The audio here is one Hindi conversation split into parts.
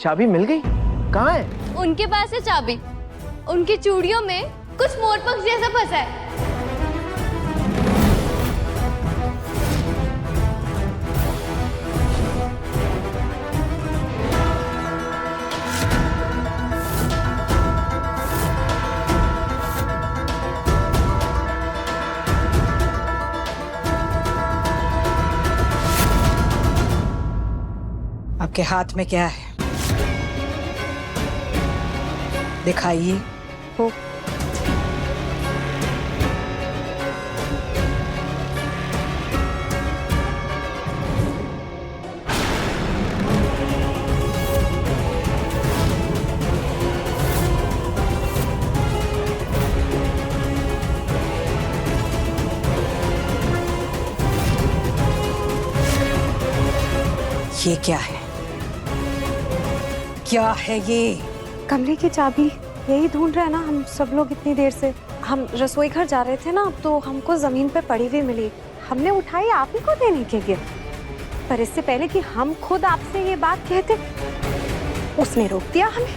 चाबी मिल गई? कहाँ है? उनके पास है चाबी। उनकी चूड़ियों में कुछ मोरपंख जैसा फंसा है। आपके हाथ में क्या है? दिखाइए। हो ये क्या है? क्या है ये? कमरे की चाबी यही ढूंढ रहे हैं ना हम सब लोग इतनी देर से। हम रसोई घर जा रहे थे ना, तो हमको जमीन पे पड़ी हुई मिली। हमने उठाई आप ही को देने के लिए, पर इससे पहले कि हम खुद आपसे ये बात कहते उसने रोक दिया हमें।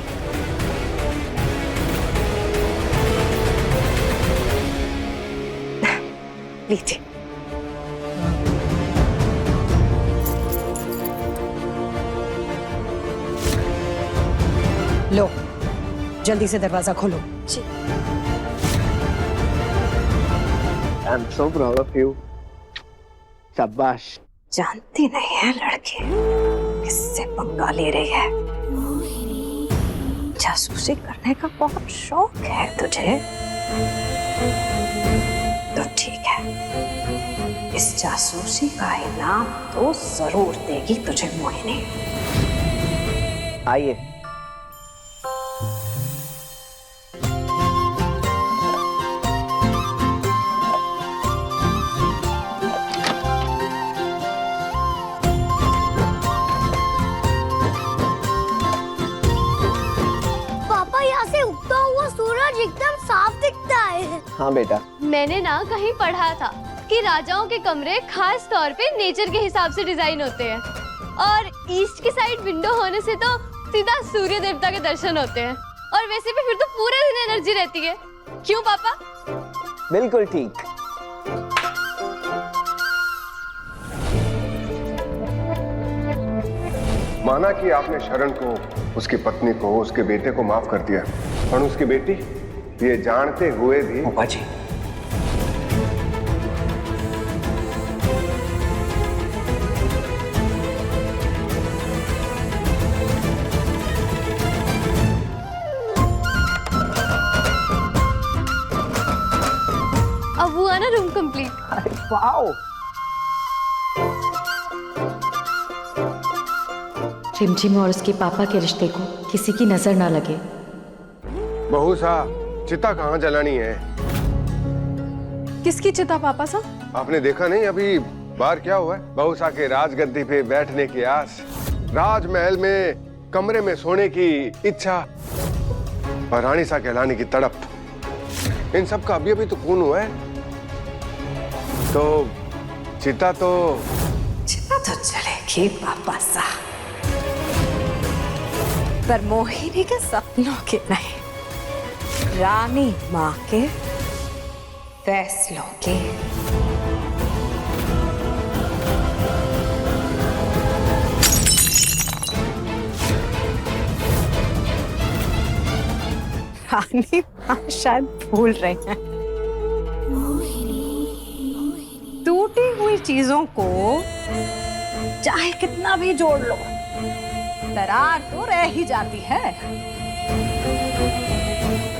लीजिए। लो, जल्दी से दरवाजा खोलो। जी। I'm so proud of you. शाबाश। जानती नहीं है लड़के किससे पंगा ले रही है। जासूसी करने का बहुत शौक है तुझे, तो ठीक है, इस जासूसी का इनाम तो जरूर देगी तुझे मोहिनी। आइए। पापा, यहाँ से उगता हुआ सूरज एकदम साफ दिखता है। हाँ बेटा। मैंने ना कहीं पढ़ा था कि राजाओं के कमरे खास तौर पे नेचर के हिसाब से डिजाइन होते हैं, और ईस्ट की साइड विंडो होने से तो सीधा सूर्य देवता के दर्शन होते हैं। और वैसे भी फिर तो पूरे दिन एनर्जी रहती है। क्यों पापा? बिल्कुल ठीक। माना कि आपने शरण को, उसकी पत्नी को, उसके बेटे को माफ कर दिया, और उसकी बेटी ये जानते हुए भी। पापा जी, अब हुआ ना रूम कंप्लीट। अरे वाओ। रिमझिम और उसके पापा के रिश्ते को किसी की नजर ना लगे। बहू सा, चिता कहाँ जलानी है? किसकी चिता पापा साहब? आपने देखा नहीं अभी बाहर क्या हुआ है? बहू सा के राजगद्दी पे बैठने की आस, राजमहल में कमरे में सोने की इच्छा, और रानी सा कहलाने की तड़प, इन सब का अभी अभी तो खून हुआ है। तो चिता तो चलेगी पापा साहब, पर मोहिनी के सपनों के नहीं, रानी माँ के फैसलों के। रानी माँ शायद भूल रहे हैं, टूटी हुई चीजों को चाहे कितना भी जोड़ लो, दरार तो रह ही जाती है।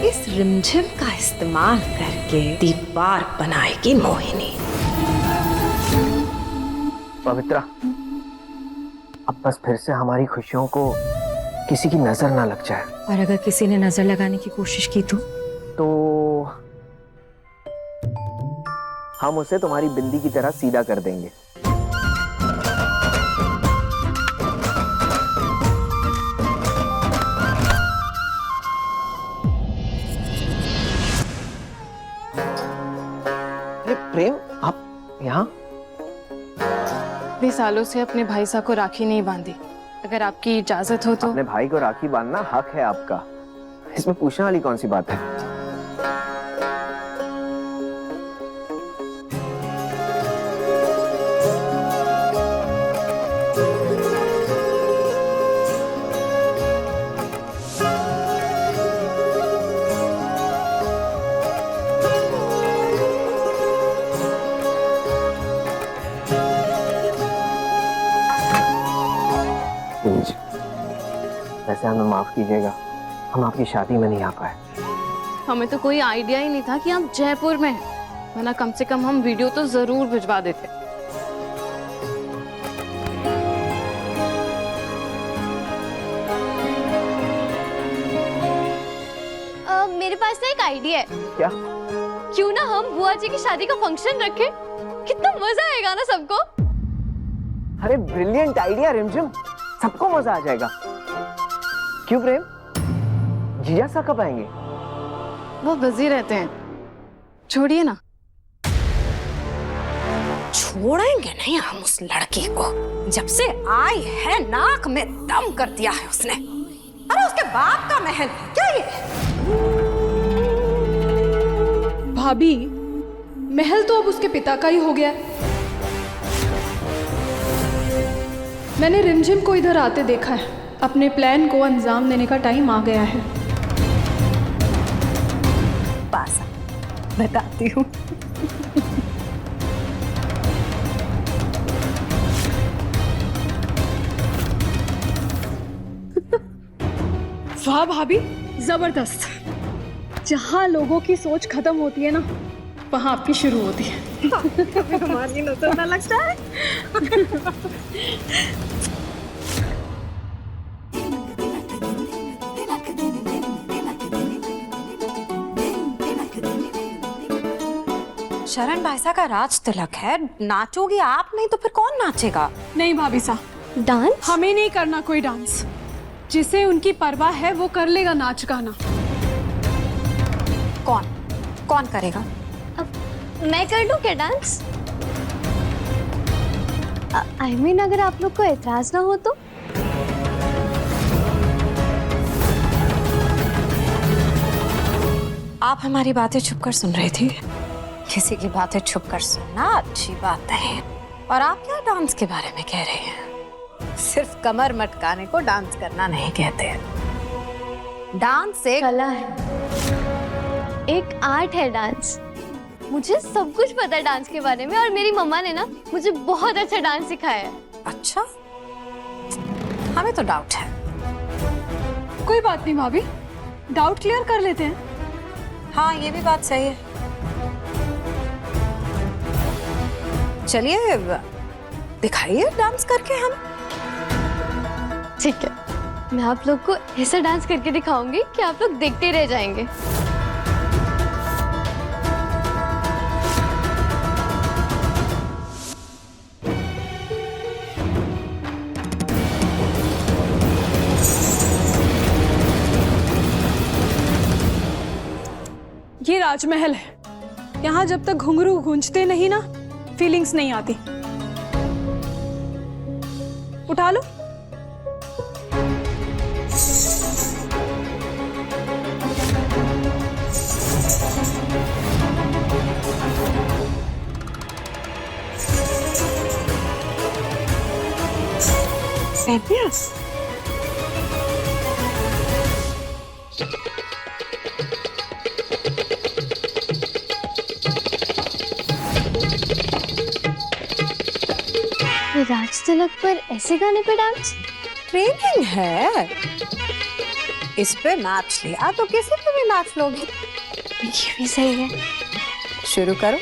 इस रिमझिम का इस्तेमाल करके दीवार बनाएगी मोहिनी। पवित्रा, अब बस फिर से हमारी खुशियों को किसी की नजर ना लग जाए। और अगर किसी ने नजर लगाने की कोशिश की तो हम उसे तुम्हारी बिंदी की तरह सीधा कर देंगे। अरे प्रेम, आप यहाँ? भी सालों से अपने भाई साहब को राखी नहीं बांधी, अगर आपकी इजाजत हो तो। अपने भाई को राखी बांधना हक है आपका, इसमें पूछने वाली कौन सी बात है। प्लीज, वैसे हमें माफ कीजिएगा, हम आपकी शादी में नहीं आ पाए। हमें तो कोई आइडिया ही नहीं था कि आप जयपुर में हैं, वरना कम से कम हम वीडियो तो जरूर भिजवा देते। मेरे पास ना एक आइडिया है। क्या? क्यों ना हम बुआ जी की शादी का फंक्शन रखें? कितना मजा आएगा ना सबको। अरे ब्रिलियंट आइडिया रिमझिम, सबको मजा आ जाएगा। क्यों प्रेम, जीजा सा कब आएंगे? वो बिजी रहते हैं, छोड़िए ना। छोड़ेंगे नहीं हम उस लड़की को, जब से आई है नाक में दम कर दिया है उसने। अरे उसके बाप का महल है क्या ये? भाभी, महल तो अब उसके पिता का ही हो गया है। मैंने रिमझिम को इधर आते देखा है, अपने प्लान को अंजाम देने का टाइम आ गया है। पास बताती हूँ। वाह भाभी, जबरदस्त। जहाँ लोगों की सोच खत्म होती है ना, वहाँ आपकी शुरू होती है। हमारी नजर ना लगता है। शरण भाईसा का राज तिलक है, नाचोगी आप, नहीं तो फिर कौन नाचेगा? नहीं भाभी साहब, डांस? हमें नहीं करना कोई डांस। जिसे उनकी परवाह है वो कर लेगा नाच गाना। कौन कौन करेगा? मैं कर दूं क्या डांस? आई मीन अगर आप लोग को एतराज ना हो तो। आप हमारी बातें छुप कर सुन रही थी। किसी की बातें छुप कर सुनना अच्छी बात है। और आप क्या डांस के बारे में कह रहे हैं? सिर्फ कमर मटकाने को डांस करना नहीं कहते। डांस एक कला है, एक आर्ट है डांस। मुझे सब कुछ पता है डांस के बारे में, और मेरी मम्मा ने ना मुझे बहुत अच्छा डांस सिखाया है। अच्छा, हमें तो डाउट है। कोई बात नहीं भाभी, डाउट क्लियर कर लेते हैं। हाँ, ये भी बात सही है। चलिए दिखाइए डांस करके हम। ठीक है, मैं आप लोग को ऐसा डांस करके दिखाऊंगी कि आप लोग देखते रह जाएंगे। ये राजमहल है, यहाँ जब तक घुंघरू गूंजते नहीं ना, फीलिंग्स नहीं आती। उठा लो। राज तिलक पर ऐसे गाने पे डांस? ट्रेनिंग है, इस पे नाच लिया तो किसी पे भी नाच लोगी। ये भी सही है। शुरू करो।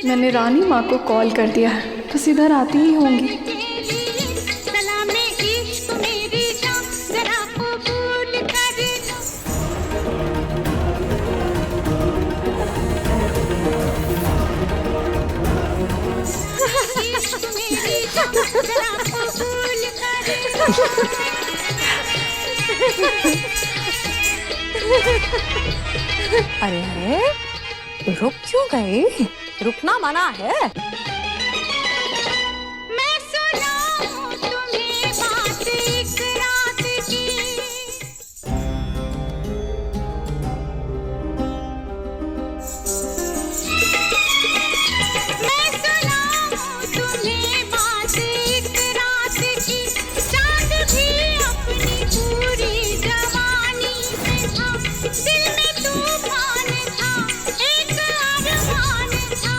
मैंने रानी माँ को कॉल कर दिया है, बस इधर आती ही होंगी। अरे अरे रुक क्यों गई? रुकना मना है। मैं सुनाऊं तुम्हें बात एक रात की। मैं सुनाऊं तुम्हें बात एक रात की। चांद भी अपनी पूरी जवानी पे था। दिल में तूफान था, एक अरमान था।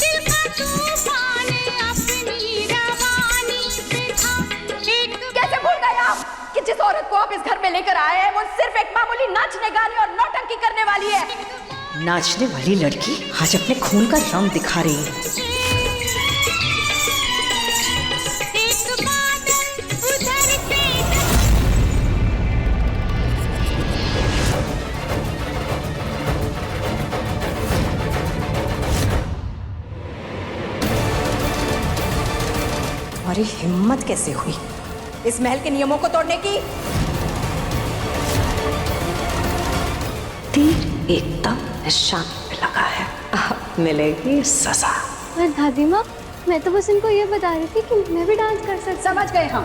दिल का तूफान अपनी रवानी पे था। एक कैसे भूल गए आप कि जिस औरत को आप इस घर में लेकर आए हैं वो सिर्फ एक मामूली नाचने गाने और नौटंकी करने वाली है। नाचने वाली लड़की आज अपने खून का रंग दिखा रही है। एक बादल उधर से तुम्हारी हिम्मत कैसे हुई इस महल के नियमों को तोड़ने की? तीर एकदम निशाने पे लगा है, अब मिलेगी सजा। पर दादी माँ, मैं तो बस इनको ये बता रही थी कि मैं भी डांस कर सकती। समझ गए हम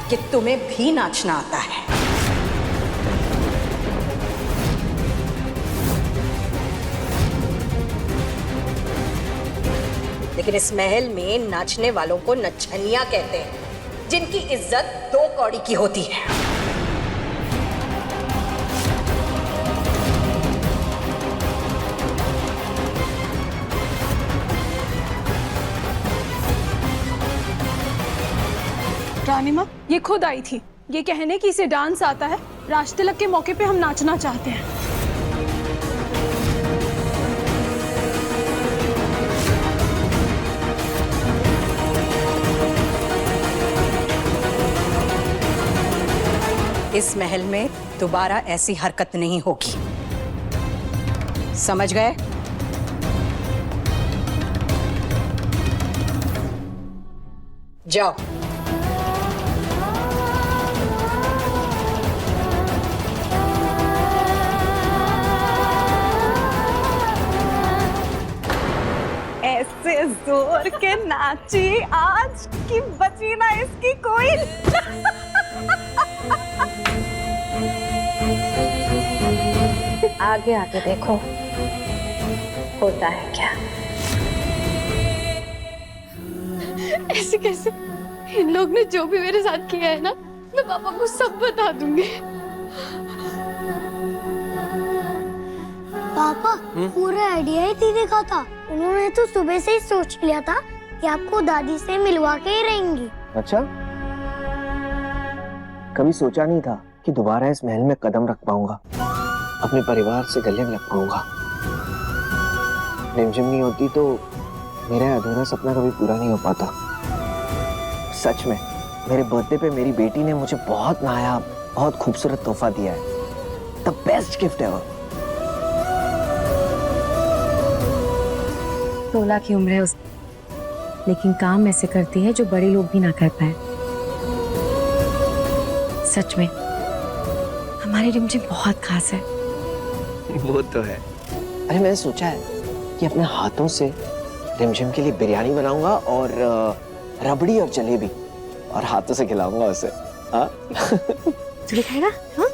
कि तुम्हें भी नाचना आता है। लेकिन इस महल में नाचने वालों को नचनिया कहते हैं, जिनकी इज्जत 2 कौड़ी की होती है। रानी माँ ये खुद आई थी ये कहने कि इसे डांस आता है। राष्ट्रतिलक के मौके पे हम नाचना चाहते हैं। इस महल में दोबारा ऐसी हरकत नहीं होगी, समझ गए? जाओ। ऐसे जोर के नाची आज की बची ना इसकी कोई। आगे आगे देखो होता है क्या। ऐसे कैसे? इन लोग ने जो भी मेरे साथ किया है ना, मैं पापा को सब बता दूंगी। पापा पूरा आइडिया ही दीदी का था। उन्होंने तो सुबह से ही सोच लिया था कि आपको दादी से मिलवा के ही रहेंगी। अच्छा, कभी सोचा नहीं था कि दोबारा इस महल में कदम रख पाऊंगा, अपने परिवार से गले लग पाऊंगा। रिमझिम नहीं होती तो मेरा अधूरा सपना कभी पूरा नहीं हो पाता। सच में मेरे बर्थडे पे मेरी बेटी ने मुझे बहुत नायाब, बहुत खूबसूरत तोहफा दिया है। The best gift ever. 16 की उम्र है उस, लेकिन काम ऐसे करती है जो बड़े लोग भी ना कर पाए। सच में हमारी रिमझिम बहुत खास है। वो तो है। अरे मैंने सोचा है कि अपने हाथों से रिमझिम के लिए बिरयानी बनाऊंगा और रबड़ी और जलेबी, और हाथों से खिलाऊंगा उसे। हाँ? तू भी खाएगा? हाँ?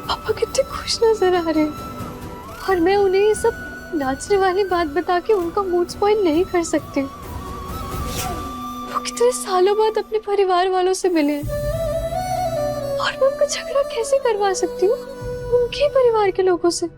पापा कितने खुश नजर आ रहे हैं, और मैं उन्हें ये सब नाचने वाली बात बता के उनका मूड स्पॉइल नहीं कर सकती। वो कितने सालों बाद अपने परिवार वालों से मिले हैं, और मैं उनका झगड़ा कैसे करवा सकती हूँ उनके परिवार के लोगों से।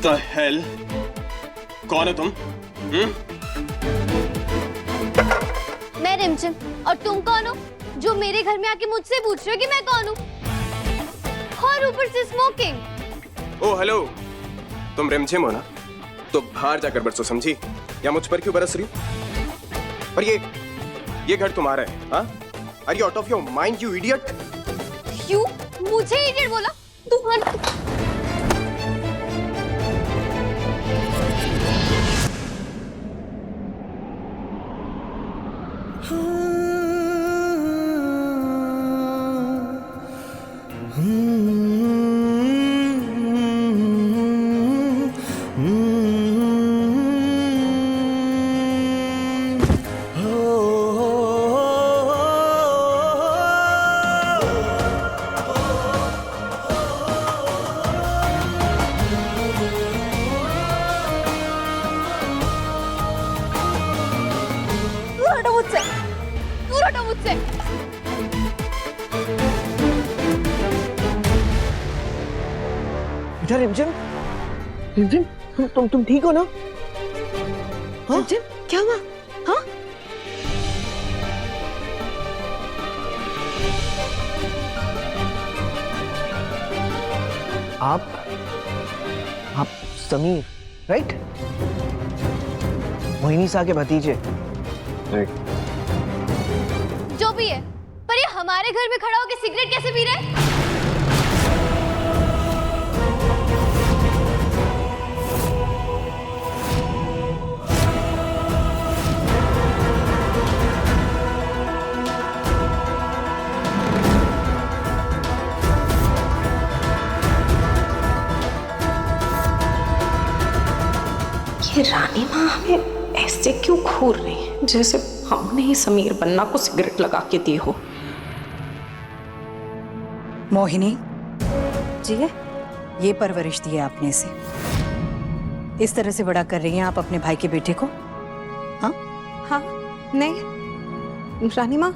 The hell? कौन है तुम? मैं रिमझिम। और तुम कौन हो जो मेरे घर में आके मुझसे पूछ रहे हो कि मैं कौन हूँ? और ऊपर से स्मोकिंग। ओ हेलो, तुम रिमझिम हो ना? तो बाहर जाकर बरसो, समझी? या मुझ पर क्यों बरस रही हो? और ये घर तुम्हारा है, हाँ? Are you out of your mind you idiot? क्यों मुझे इडियट बोला? तू हट। बेटा रिमझिम, रिमझिम, तुम ठीक हो ना? हाँ? रिमझिम, क्या हुआ? हाँ? आप समीर, राइट? मोहिनी सा के भतीजे। जो भी है, पर ये हमारे घर में खड़ा होकर सिगरेट कैसे पी रहा है? ये रानी माँ हमें ऐसे क्यों घूर रही है जैसे हमने ही समीर बन्ना को सिगरेट लगा के दी हो। मोहिनी, जी ये परवरिश दी है आपने इसे, इस तरह से बड़ा कर रही हैं आप अपने भाई के बेटे को? हाँ हाँ, नहीं रानी माँ,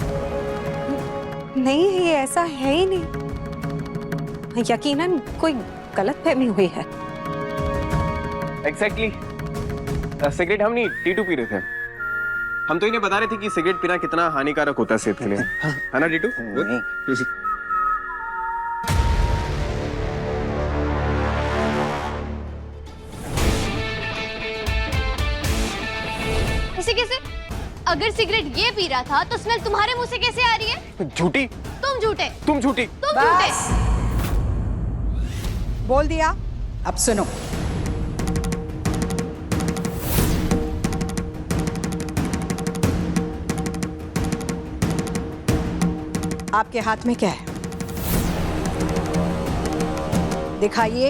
नहीं ये ऐसा है ही नहीं। यकीनन कोई गलतफहमी हुई है। एग्जैक्टली। सिगरेट हम नहीं टीटू पी रहे थे। हम तो इन्हें बता रहे थे कि सिगरेट पीना कितना हानिकारक होता है सेहत के लिए, है ना टीटू? कैसे कैसे? अगर सिगरेट ये पी रहा था तो स्मेल तुम्हारे मुंह से कैसे आ रही है? झूठी। तुम झूठे। तुम झूठी। तुम झूठे। बोल दिया, अब सुनो। आपके हाथ में क्या है? दिखाइए।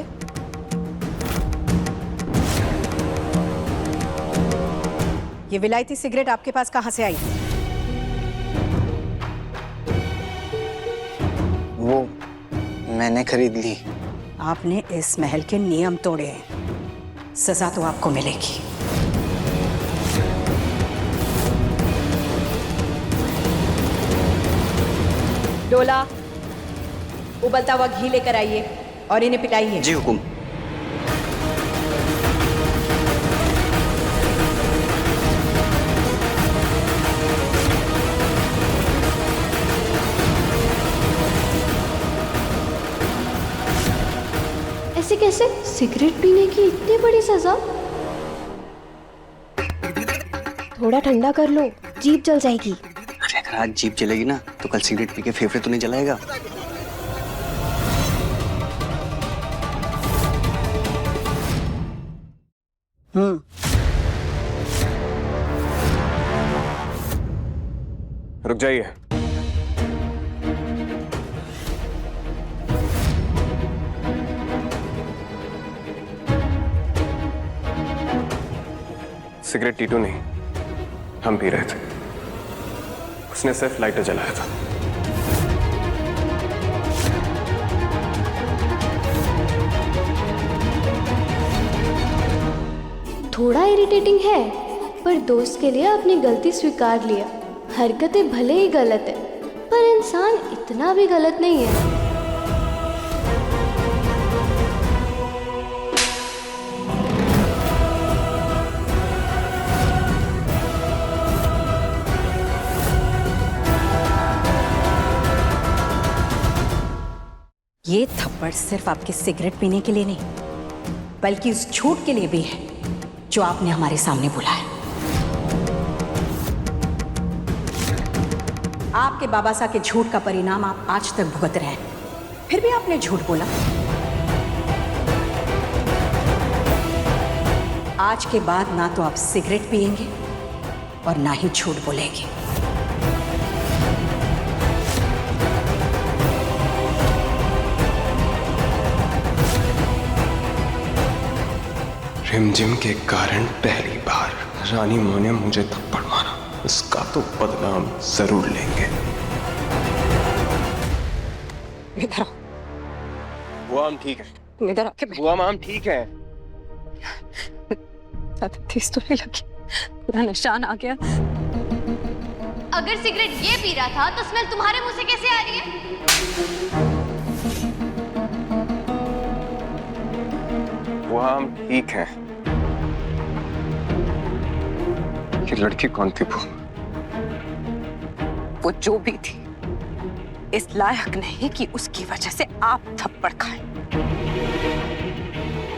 ये विलायती सिगरेट आपके पास कहां से आई? वो मैंने खरीद ली। आपने इस महल के नियम तोड़े हैं, सजा तो आपको मिलेगी। डोला, उबलता हुआ घी लेकर आइए और इन्हें पिलाइए। जी हुकुम। ऐसे कैसे? सिगरेट पीने की इतनी बड़ी सजा? थोड़ा ठंडा कर लो, जीभ जल जाएगी। अगर आज जीप जलेगी ना तो कल सिगरेट पी के फेफड़े तो नहीं जलाएगा। रुक जाइए। सिगरेट टीटू नहीं, हम पी रहे थे। उसने सिर्फ लाइटर जलाया था। थोड़ा इरिटेटिंग है, पर दोस्त के लिए अपनी गलती स्वीकार लिया। हरकतें भले ही गलत है, पर इंसान इतना भी गलत नहीं है। ये थप्पड़ सिर्फ आपके सिगरेट पीने के लिए नहीं, बल्कि उस झूठ के लिए भी है जो आपने हमारे सामने बोला है। आपके बाबा साहब के झूठ का परिणाम आप आज तक भुगत रहे हैं, फिर भी आपने झूठ बोला। आज के बाद ना तो आप सिगरेट पिएंगे और ना ही झूठ बोलेंगे। रिमझिम के कारण पहली बार रानी माँ ने मुझे थप्पड़ मारा, इसका तो बदनाम जरूर लेंगे। इधर वो हम ठीक है, इधर आके वो हम ठीक है। तेज तो नहीं लगी, पूरा निशान आ गया। अगर सिगरेट ये पी रहा था तो स्मेल तुम्हारे मुंह से कैसे आ रही है? वो हम ठीक है। ये लड़की कौन थी वो जो भी थी, इस लायक नहीं कि उसकी वजह से आप थप्पड़ खाएं।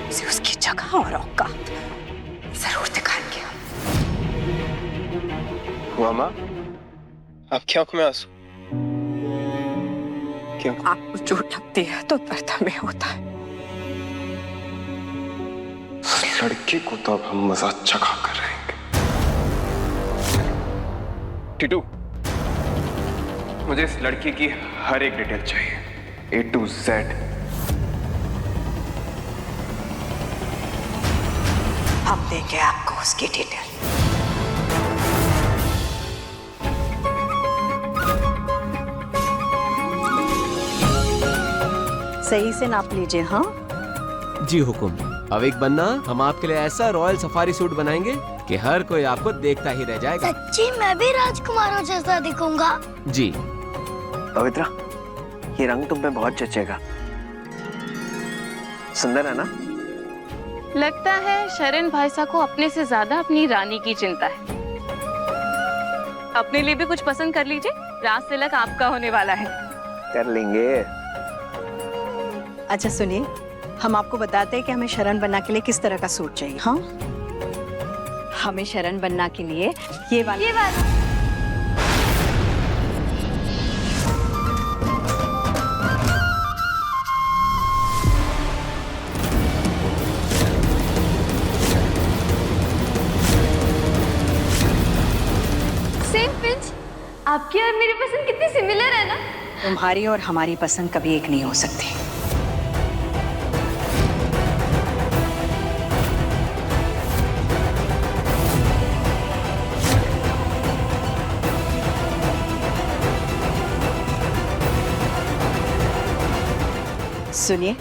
उसे उसकी जगह और औकात जरूर दिखाएंगे। हुआ माँ, आपकी आंखों में आंसू क्यों? आपको चोट लगती है तो दर्द में होता है। लड़की को तो अब हम मजा चखा कर रहेंगे। टीटू, मुझे इस लड़की की हर एक डिटेल चाहिए, A to Z। हम देंगे आपको उसकी डिटेल। सही से नाप लीजिए। हाँ जी हुकुम। अब एक बनना, हम आपके लिए ऐसा रॉयल सफारी सूट बनाएंगे कि हर कोई आपको देखता ही रह जाएगा। सच्ची मैं भी राजकुमारों जैसा दिखूंगा? जी। पवित्रा, ये रंग तुम पे बहुत जचेगा। सुंदर है ना? लगता है शरण भाई साहब को अपने से ज्यादा अपनी रानी की चिंता है। अपने लिए भी कुछ पसंद कर लीजिए, राज तिलक आपका होने वाला है। कर लेंगे। अच्छा सुनिए, हम आपको बताते हैं कि हमें शरण बनना के लिए किस तरह का सूट चाहिए। हाँ, हमें शरण बनना के लिए ये वाला सेम पिंच। आपकी और मेरी पसंद कितनी सिमिलर है ना? तुम्हारी और हमारी पसंद कभी एक नहीं हो सकती। सुनिए,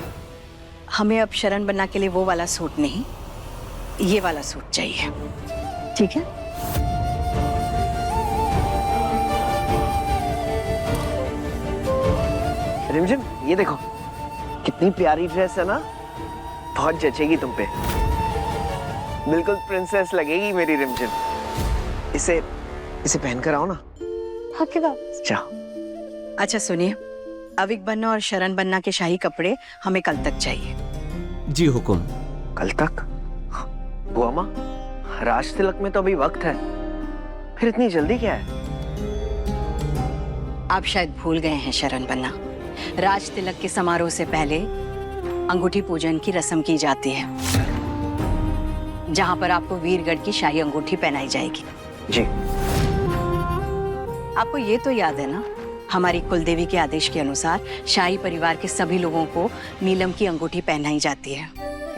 हमें अब शरण बनना के लिए वो वाला सूट नहीं, ये वाला सूट चाहिए। ठीक है? रिमझिम, ये देखो कितनी प्यारी ड्रेस है ना, बहुत जचेगी तुम पे। बिल्कुल प्रिंसेस लगेगी मेरी रिमझिम। इसे पहनकर आओ ना। जाओ। अच्छा सुनिए, अविक बनना और शरण बनना के शाही कपड़े हमें कल तक चाहिए। जी हुकुम। कल तक? बुआ माँ, राज तिलक में तो अभी वक्त है, फिर इतनी जल्दी क्या है? आप शायद भूल गए हैं शरण बनना, राज तिलक के समारोह से पहले अंगूठी पूजन की रस्म की जाती है, जहां पर आपको वीरगढ़ की शाही अंगूठी पहनाई जाएगी। जी। आपको ये तो याद है ना, हमारी कुलदेवी के आदेश के अनुसार शाही परिवार के सभी लोगों को नीलम की अंगूठी पहनाई जाती है।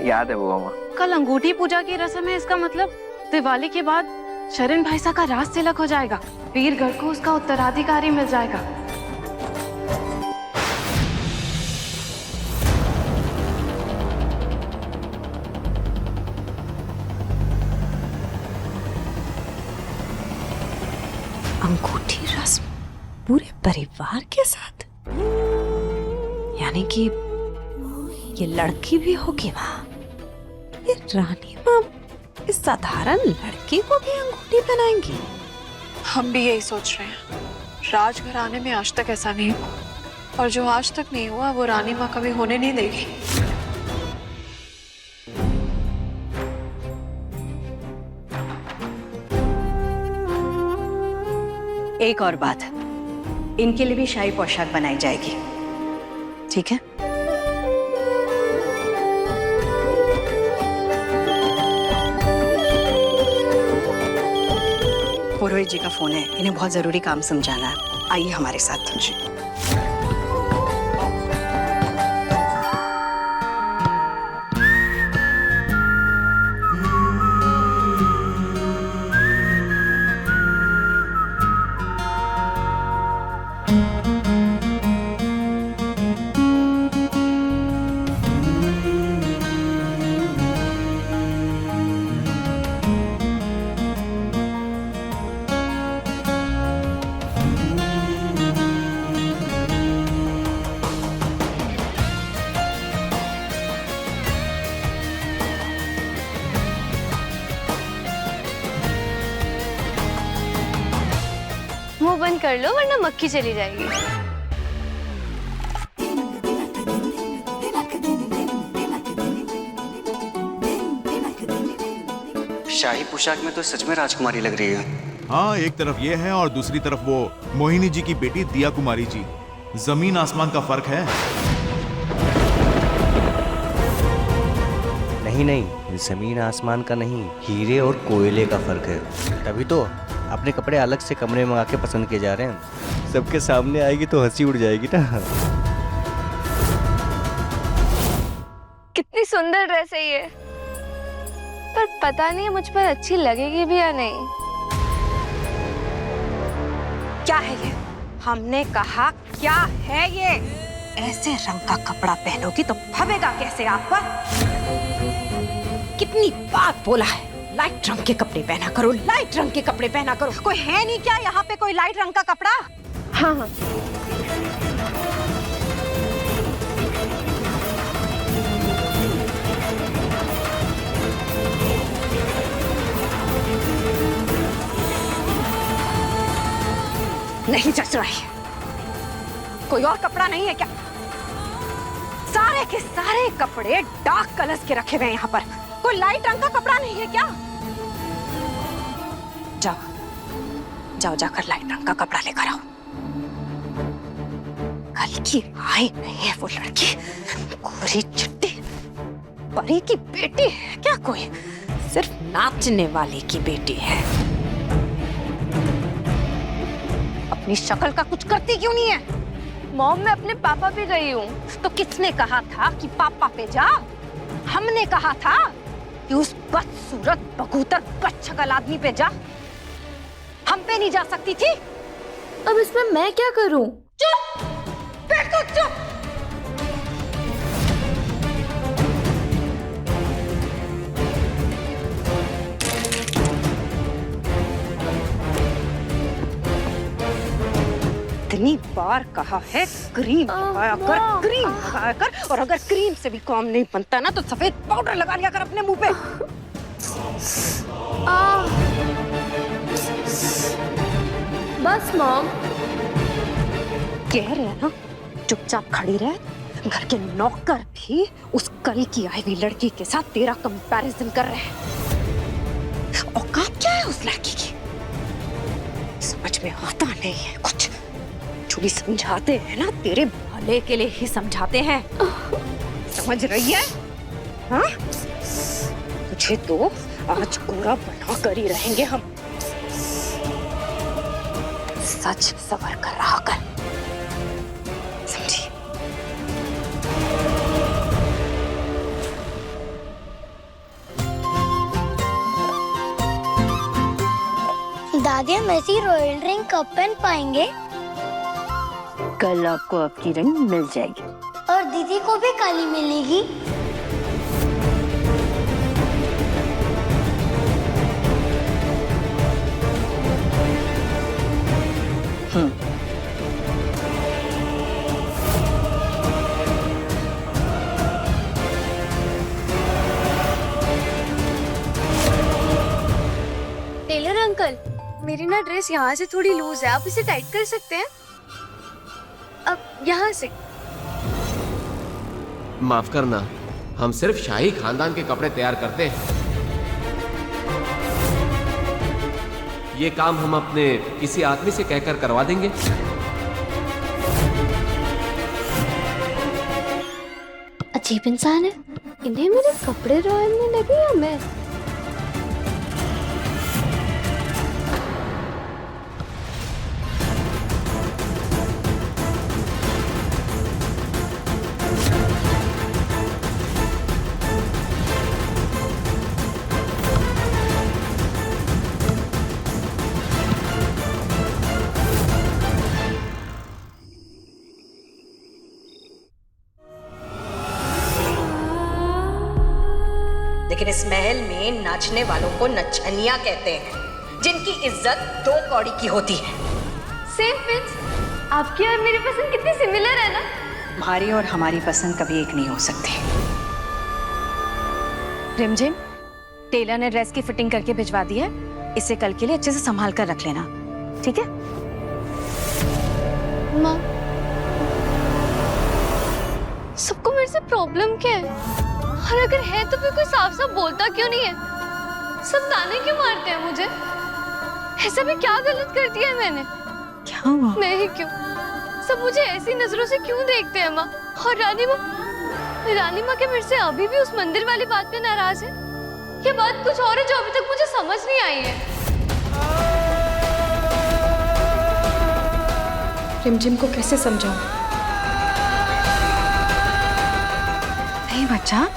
याद है बुआ माँ। कल अंगूठी पूजा की रस्म है, इसका मतलब दिवाली के बाद शरण भाई साहब का राज तिलक हो जाएगा, वीरगढ़ को उसका उत्तराधिकारी मिल जाएगा। अंगूठी रस्म पूरे परिवार के साथ, यानी कि ये लड़की भी होगी वहाँ। ये रानी माँ इस साधारण लड़की को भी अंगूठी पहनाएंगी? हम भी यही सोच रहे हैं, राजघराने में आज तक ऐसा नहीं हुआ। और जो आज तक नहीं हुआ वो रानी माँ कभी होने नहीं देगी। एक और बात, इनके लिए भी शाही पोशाक बनाई जाएगी, ठीक है? पुरोहित जी का फोन है, इन्हें बहुत जरूरी काम समझाना है। आइए हमारे साथ। जी। मुंह बंद कर लो वरना मक्खी चली जाएगी। शाही पोशाक में तो सच में राजकुमारी लग रही है। हाँ, एक तरफ ये है और दूसरी तरफ वो मोहिनी जी की बेटी दिया कुमारी जी। जमीन आसमान का फर्क है। नहीं नहीं, जमीन आसमान का नहीं, हीरे और कोयले का फर्क है। तभी तो अपने कपड़े अलग से कमरे में आके पसंद किए जा रहे हैं। सबके सामने आएगी तो हंसी उड़ जाएगी ना। कितनी सुंदर ड्रेस है ये, पर पता नहीं मुझ पर अच्छी लगेगी भी या नहीं। क्या है ये? हमने कहा क्या है ये? ऐसे रंग का कपड़ा पहनोगी तो फबेगा कैसे आप पर? कितनी बार बोला है लाइट रंग के कपड़े पहना करो, लाइट रंग के कपड़े पहना करो। कोई है नहीं क्या यहाँ पे कोई लाइट रंग का कपड़ा? हाँ हाँ, नहीं जच रही है। कोई और कपड़ा नहीं है क्या? सारे के सारे कपड़े डार्क कलर्स के रखे हुए हैं यहाँ पर। कोई लाइट रंग का कपड़ा नहीं है क्या? जाओ जाओ, जाकर लाइट रंग का कपड़ा लेकर आओ। कल की आई नहीं है वो लड़की, गोरी चिट्टी परी की बेटी है क्या? कोई सिर्फ नाचने वाली की बेटी है। अपनी शक्ल का कुछ करती क्यों नहीं है? मॉम मैं अपने पापा पे गई हूँ। तो किसने कहा था कि पापा पे जा? हमने कहा था कि उस बदसूरत बगूतर बदशक्ल आदमी पे जा। हम पे नहीं जा सकती थी? अब इसमें मैं क्या करूँ? चुप! बैठो चुप! इतनी बार कहा है क्रीम लगाया कर, क्रीम लगाया कर। और अगर क्रीम से भी काम नहीं बनता ना तो सफेद पाउडर लगा लिया कर अपने मुंह पे। बस मॉम। कह रहे हैं ना चुपचाप खड़ी रह। घर के नौकर भी उस कल की आई हुई लड़की के साथ तेरा कंपैरिजन कर रहे हैं। औकात क्या है उस लड़की की? समझ में आता नहीं है कुछ। जो भी समझाते हैं ना तेरे भले के लिए ही समझाते हैं। समझ रही है? हाँ? तुझे तो आज पूरा बना कर ही रहेंगे हम। सच सबर कर रहा कर, समझी? दादी हम ऐसी रॉयल रिंग कब पहन पाएंगे? कल आपको आपकी रिंग मिल जाएगी। और दीदी को भी कल ही मिलेगी? टेलर अंकल, मेरी ना ड्रेस यहाँ से थोड़ी लूज है, आप इसे टाइट कर सकते हैं? अब यहाँ से। माफ करना, हम सिर्फ शाही खानदान के कपड़े तैयार करते हैं। ये काम हम अपने किसी आदमी से कहकर करवा देंगे। अजीब इंसान है, इन्हें मेरे कपड़े रॉयल में लगे या मैं? लेकिन इस महल में नाचने वालों को नचनिया कहते हैं, जिनकी इज्जत 2 कौड़ी की होती है। सेम पिंच, आपकी और मेरी पसंद कितनी सिमिलर है ना? तुम्हारी और हमारी पसंद कभी एक नहीं हो सकती। रिमझिम, टेलर ने ड्रेस की फिटिंग करके भिजवा दी है, इसे कल के लिए अच्छे से संभाल कर रख लेना, ठीक है? माँ, सबको मेरे से प्रॉब्लम क्या है? और अगर है तो फिर कोई साफ साफ बोलता क्यों नहीं है? सब ताने क्यों मारते हैं मुझे? ऐसा भी क्या गलत कर दिया है मैंने? क्या हुआ? मैं ही क्यों? सब मुझे ऐसी नजरों से क्यों देखते हैं माँ? और रानी माँ के मेरे से अभी भी उस मंदिर वाली बात पे नाराज है? ये बात कुछ और है जो अभी तक मुझे समझ नहीं आई है। रिमझिम को कैसे समझाऊं? नहीं बच्चा,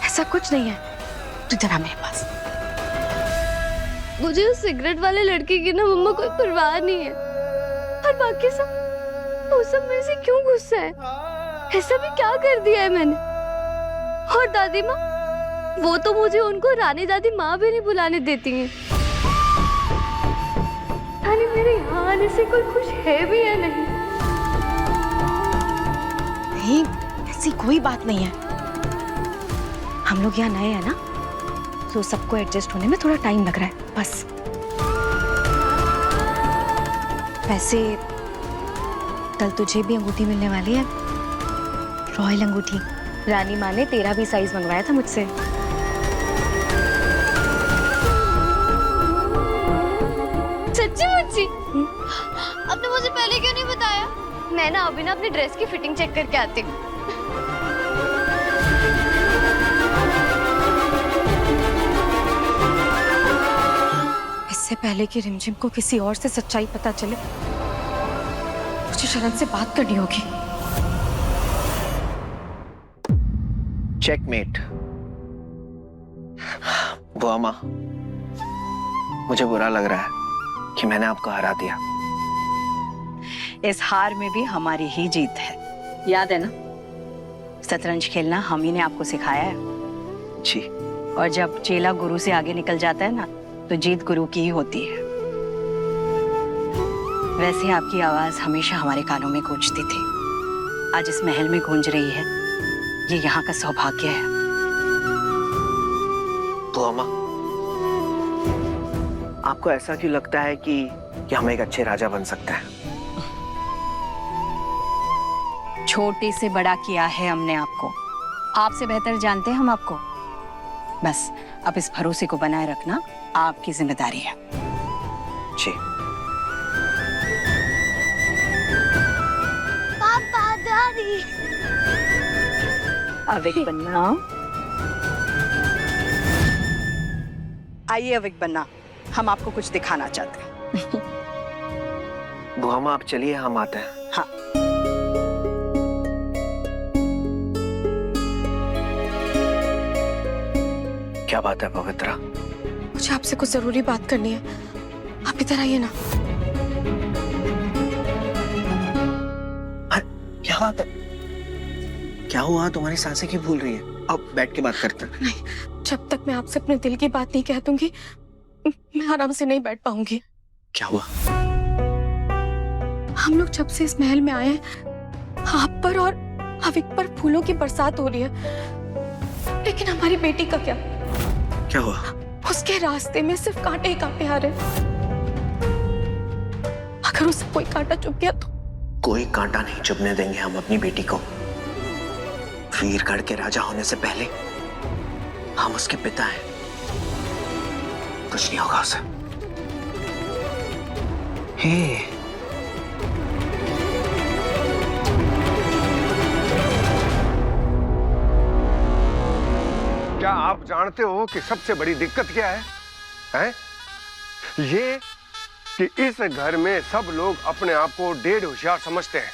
ऐसा कुछ नहीं है, तू जरा मेरे पास। मुझे उस सिगरेट वाले लड़के की ना मम्मा कोई परवाह नहीं है, और बाकी सब वो सब मेरे से क्यों गुस्सा है? ऐसा भी क्या कर दिया है मैंने? और दादी माँ, वो तो मुझे उनको रानी दादी माँ भी नहीं बुलाने देती हैं। यानी मेरे यहाँ आने से कोई खुश है भी या नहीं? नहीं, ऐसी कोई बात नहीं है। हम लोग यहाँ नए हैं ना, तो सबको एडजस्ट होने में थोड़ा टाइम लग रहा है, बस। वैसे कल तुझे भी अंगूठी मिलने वाली है, रॉयल अंगूठी। रानी माँ ने तेरा भी साइज मंगवाया था मुझसे। सच्ची मुच्ची? आपने मुझे पहले क्यों नहीं बताया? मैं ना अभी ना अपनी ड्रेस की फिटिंग चेक करके आती हूँ। इससे पहले कि रिमझिम को किसी और से सच्चाई पता चले, मुझे शरण से बात करनी होगी। चेकमेट। बुआ माँ, मुझे बुरा लग रहा है कि मैंने आपको हरा दिया। इस हार में भी हमारी ही जीत है, याद है ना? शतरंज खेलना हम ही ने आपको सिखाया है। जी। और जब चेला गुरु से आगे निकल जाता है ना, तो जीत गुरु की ही होती है। वैसे आपकी आवाज हमेशा हमारे कानों में गूंजती थी, आज इस महल में गूंज रही है। ये यहाँ का सौभाग्य है। बुआ माँ, आपको ऐसा क्यों लगता है कि हम एक अच्छे राजा बन सकते हैं? छोटे से बड़ा किया है हमने आपको, आपसे बेहतर जानते हैं हम आपको। बस अब इस भरोसे को बनाए रखना आपकी जिम्मेदारी है। जी। पापा, दादी। अविक बन्ना, आइए अविक बन्ना, हम आपको कुछ दिखाना चाहते हैं। बुआ माँ, आप चलिए, हम आते हैं। हाँ। क्या बात है पवित्रा? मुझे आपसे कुछ जरूरी बात करनी है, आप इधर आइए ना। क्या बात है? क्या हुआ? तुम्हारी सांसें क्यों भूल रही है? अब बैठ के बात करते हैं। नहीं, जब तक मैं आपसे अपने दिल की बात नहीं कह दूंगी, मैं आराम से नहीं बैठ पाऊंगी। क्या हुआ? हम लोग जब से इस महल में आए हैं, आप पर और अविक पर फूलों की बरसात हो रही है, लेकिन हमारी बेटी का क्या? क्या हुआ? उसके रास्ते में सिर्फ कांटे ही कांटे आ रहे। अगर उसे कोई कांटा चुभ गया तो कोई कांटा नहीं चुभने देंगे हम अपनी बेटी को। वीरगढ़ के राजा होने से पहले हम उसके पिता हैं। कुछ नहीं होगा उसे। हे, क्या आप जानते हो कि सबसे बड़ी दिक्कत क्या है? हैं? ये कि इस घर में सब लोग अपने आप को डेढ़ होशियार समझते हैं।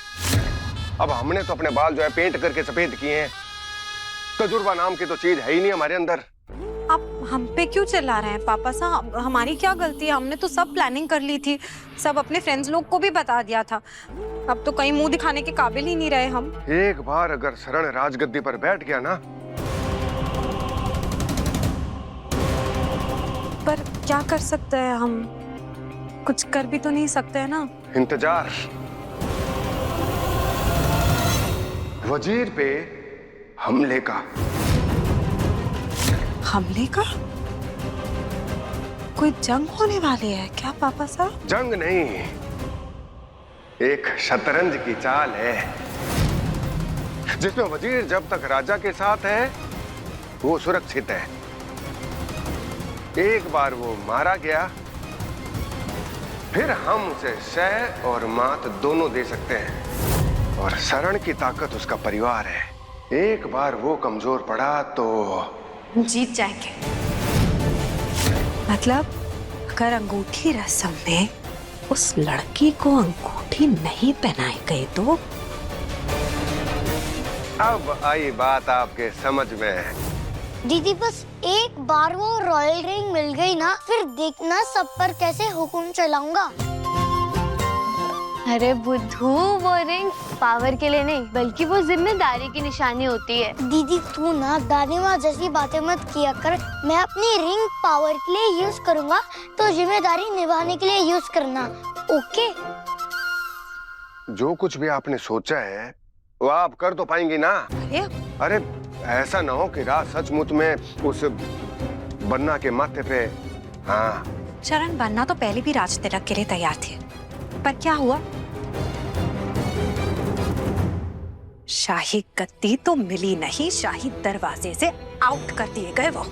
अब हमने तो अपने बाल जो है पेंट करके सफेद किए हैं। तजुर्बा नाम की तो चीज है ही नहीं हमारे अंदर। आप हम पे क्यों चिल्ला रहे हैं पापा साहब? हमारी क्या गलती है? हमने तो सब प्लानिंग कर ली थी, सब अपने फ्रेंड्स लोग को भी बता दिया था। अब तो कहीं मुंह दिखाने के काबिल ही नहीं रहे हम। एक बार अगर शरण राजगद्दी पर बैठ गया ना, पर क्या कर सकते हैं हम? कुछ कर भी तो नहीं सकते हैं ना। इंतजार। वजीर पे हमले का। हमले का? कोई जंग होने वाली है क्या पापा साहब? जंग नहीं, एक शतरंज की चाल है जिसमें वजीर जब तक राजा के साथ है वो सुरक्षित है। एक बार वो मारा गया फिर हम उसे शह और मात दोनों दे सकते हैं। और शरण की ताकत उसका परिवार है। एक बार वो कमजोर पड़ा तो जीत जाएंगे। मतलब अगर अंगूठी रस्म में उस लड़की को अंगूठी नहीं पहनाई गई तो? अब आई बात आपके समझ में। दीदी बस एक बार वो रॉयल रिंग मिल गई ना, फिर देखना सब पर कैसे हुक्म चलाऊंगा। अरे बुद्धू, वो रिंग पावर के लिए नहीं बल्कि वो जिम्मेदारी की निशानी होती है। दीदी तू ना दादी माँ जैसी बातें मत किया कर। मैं अपनी रिंग पावर के लिए यूज करूंगा तो जिम्मेदारी निभाने के लिए यूज करना, ओके? जो कुछ भी आपने सोचा है वो आप कर तो पाएंगी ना? अरे ऐसा ना हो कि रात सचमुच में उस बन्ना के माथे पे। हाँ शरण, बन्ना तो पहले भी राज तिलक के लिए तैयार थे, पर क्या हुआ? शाही गद्दी तो मिली नहीं, शाही दरवाजे से आउट कर दिए गए वो।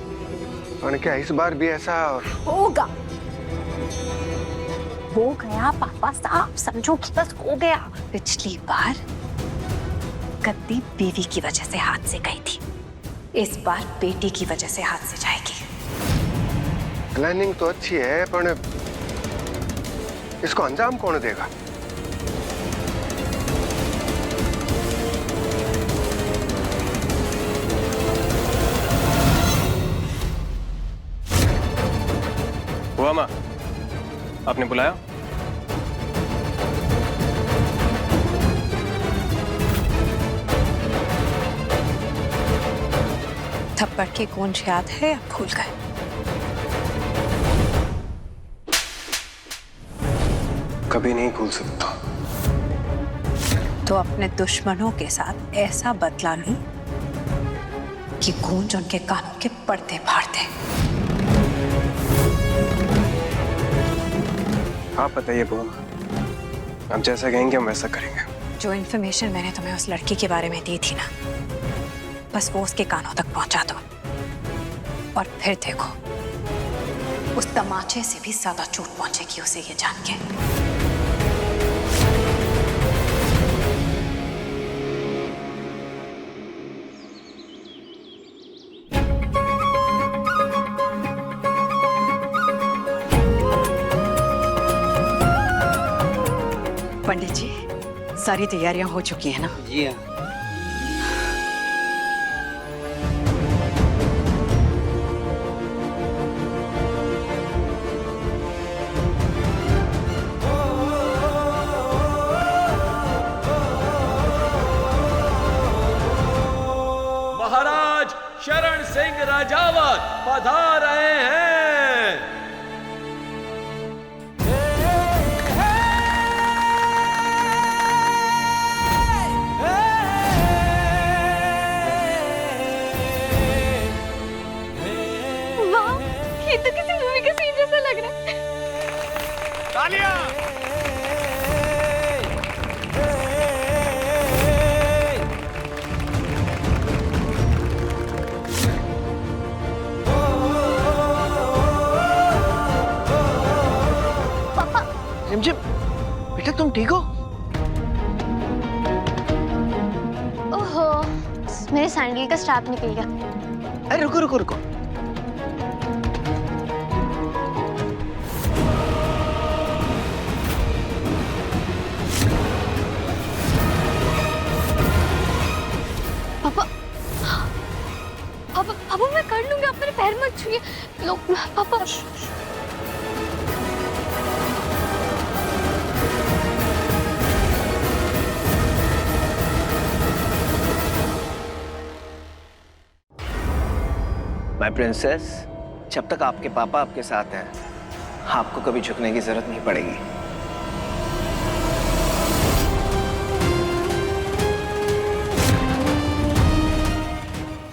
और क्या इस बार भी ऐसा होगा? हो गया पापा साहब, समझो कि बस हो गया। पिछली बार गद्दी बीवी की वजह से हाथ से गई थी, इस बार बेटी की वजह से हाथ से जाएगी। प्लानिंग तो अच्छी है पर इसको अंजाम कौन देगा? हुआ माँ, आपने बुलाया? थप्पड़ की गूंज याद है या भूल गए? कभी नहीं भूल सकता। तो अपने दुश्मनों के साथ ऐसा बदला लूं कि गूंज उनके कानों के पर्दे फाड़ दे। आप बताइए बुआ, आप जैसा कहेंगे हम वैसा करेंगे। जो इन्फॉर्मेशन मैंने तुम्हें उस लड़की के बारे में दी थी ना, बस वो उसके कानों तक पहुंचा दो और फिर देखो उस तमाचे से भी ज्यादा चोट पहुंचेगी उसे ये जान के। पंडित जी, सारी तैयारियां हो चुकी है ना? जी हाँ। महाराज शरण सिंह राजावत पधार रहे हैं। वाह, ये तो किसी मूवी का सीन जैसा लग रहा है। तालियां! रिमझिम, बेटा तुम ठीक हो? ओहो, मेरे सैंडल का स्ट्रैप निकल गया। अरे रुको रुको रुको। पापा, पापा, पापा मैं कर लूंगी, आप मेरे पैर मत छूइए। लो, पापा। माय प्रिंसेस, जब तक आपके पापा आपके साथ हैं, आपको कभी झुकने की जरूरत नहीं पड़ेगी।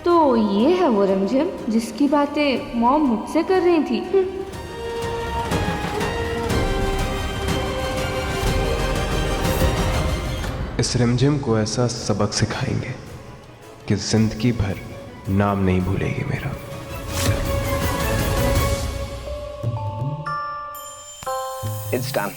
तो ये है वो रिमझिम जिसकी बातें मॉम मुझसे कर रही थी। इस रिमझिम को ऐसा सबक सिखाएंगे कि जिंदगी भर नाम नहीं भूलेगी मेरा। It's done.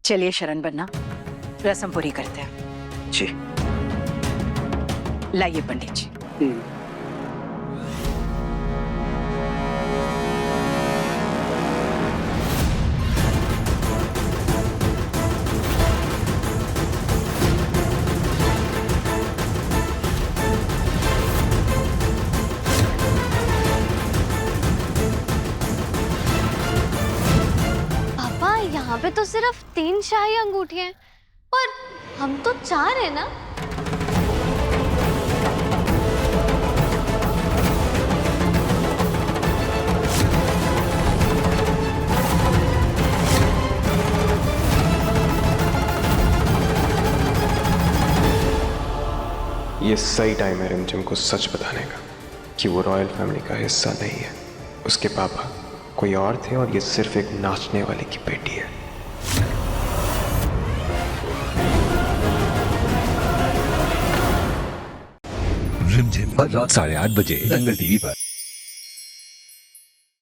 चलिए शरण बन्ना, रस्म पूरी करते हैं। जी। लाइए पंडित जी। पापा, यहाँ पे तो सिर्फ 3 शाही अंगूठियां हैं और हम तो 4 हैं ना। ये सही टाइम है रिमझिम को सच बताने का कि वो रॉयल फैमिली का हिस्सा नहीं है। उसके पापा कोई और थे और ये सिर्फ एक नाचने वाले की बेटी है। रिमझिम हर रात 8:30 बजे दंगल टीवी पर।